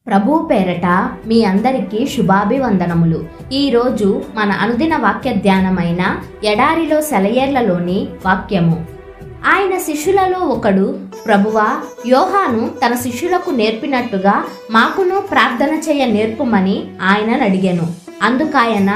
ప్రభువు పేరట మీ అందరికీ శుభాభివందనములు. ఈరోజు మన అనుదిన వాక్య ధ్యానమైన ఎడారిలో సెలయేర్లలోని వాక్యము. ఆయన శిష్యులలో ఒకడు, ప్రభువా, యోహాను తన శిష్యులకు నేర్పినట్టుగా మాకును ప్రార్థన చేయ నేర్పుమని ఆయనను అడిగాను. అందుకాయన,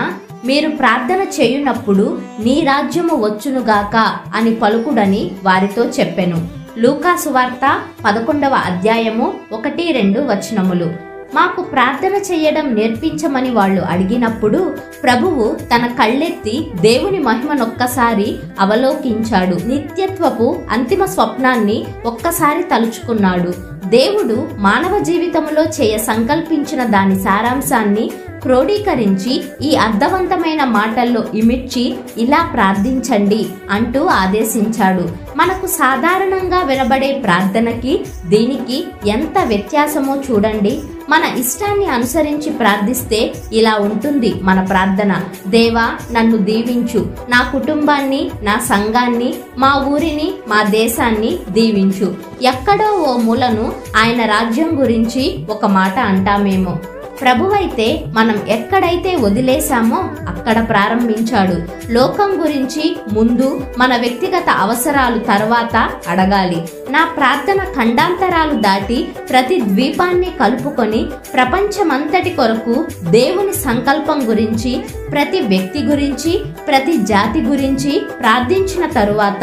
మీరు ప్రార్థన చేయునప్పుడు నీ రాజ్యము వచ్చునుగాక అని పలుకుడని వారితో చెప్పెను. లూకా సువార్త 11వ అధ్యాయము 1-2 వచనములు. మాకు ప్రార్థన చేయడం నేర్పించమని వాళ్ళు అడిగినప్పుడు ప్రభువు తన కళ్ళెత్తి దేవుని మహిమనొక్కసారి అవలోకించాడు. నిత్యత్వపు అంతిమ స్వప్నాన్ని ఒక్కసారి తలుచుకున్నాడు. దేవుడు మానవ జీవితంలో చేయ సంకల్పించిన దాని సారాంశాన్ని క్రోడీకరించి ఈ అర్థవంతమైన మాటల్లో ఇమిడ్చి ఇలా ప్రార్థించండి అంటూ ఆదేశించాడు. మనకు సాధారణంగా వినబడే ప్రార్థనకి దీనికి ఎంత వ్యత్యాసమో చూడండి. మన ఇష్టాన్ని అనుసరించి ప్రార్థిస్తే ఇలా ఉంటుంది మన ప్రార్థన: దేవా, నన్ను దీవించు, నా కుటుంబాన్ని, నా సంఘాన్ని, మా ఊరిని, మా దేశాన్ని దీవించు. ఎక్కడో ఓ మూలను ఆయన రాజ్యం గురించి ఒక మాట అంటామేమో. ప్రభువైతే మనం ఎక్కడైతే వదిలేశామో అక్కడ ప్రారంభించాడు. లోకం గురించి ముందు, మన వ్యక్తిగత అవసరాలు తర్వాత అడగాలి. నా ప్రార్థన ఖండాంతరాలు దాటి ప్రతి ద్వీపాన్ని కలుపుకొని ప్రపంచమంతటి కొరకు దేవుని సంకల్పం గురించి, ప్రతి వ్యక్తి గురించి, ప్రతి జాతి గురించి ప్రార్థించిన తరువాత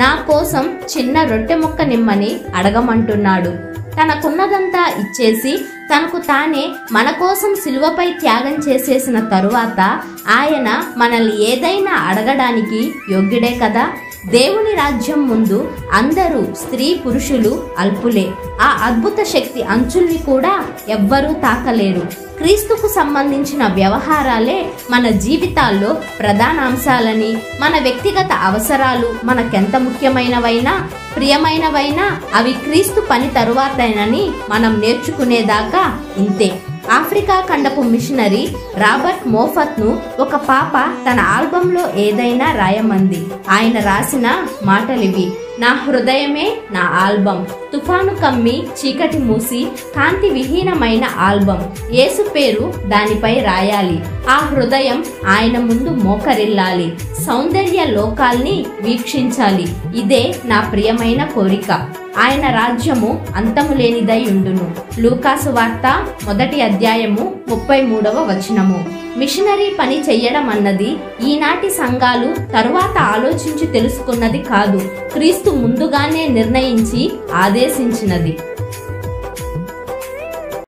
నా కోసం చిన్న రొట్టె ముక్క నిమ్మని అడగమంటున్నాడు. తనకున్నదంతా ఇచ్చేసి తనకు తానే మన కోసం సిలువపై త్యాగం చేసేసిన తరువాత ఆయన మనల్ని ఏదైనా అడగడానికి యోగ్యుడే కదా. దేవుని రాజ్యం ముందు అందరూ, స్త్రీ పురుషులు అల్పులే. ఆ అద్భుత శక్తి అంచుల్ని కూడా ఎవ్వరూ తాకలేరు. క్రీస్తుకు సంబంధించిన వ్యవహారాలే మన జీవితాల్లో ప్రధాన అంశాలని, మన వ్యక్తిగత అవసరాలు మనకెంత ముఖ్యమైనవైనా, ప్రియమైనవైనా అవి క్రీస్తు పని తరువాతేనని మనం నేర్చుకునేదాకా ఇంతే. ఆఫ్రికా ఖండపు మిషనరీ రాబర్ట్ మోఫత్ను ఒక పాప తన ఆల్బంలో ఏదైనా రాయమంది. ఆయన రాసిన మాటలివి: నా హృదయమే నా ఆల్బం, తుఫాను కమ్మి చీకటి మూసి కాంతి విహీనమైన ఆల్బం. యేసు పేరు దానిపై రాయాలి. ఆ హృదయం ఆయన ముందు మోకరిల్లాలి. సౌందర్య లోకాల్ని వీక్షించాలి. ఇదే నా ప్రియమైన కోరిక. ఆయన రాజ్యము అంతము లేనిదై ఉండును. లూకా సువార్త 1వ అధ్యాయము 33వ వచనము. మిషనరీ పని చెయ్యడం అన్నది ఈనాటి సంఘాలు తరువాత ఆలోచించి తెలుసుకున్నది కాదు, క్రీస్తు ముందుగానే నిర్ణయించి ఆదేశించినది.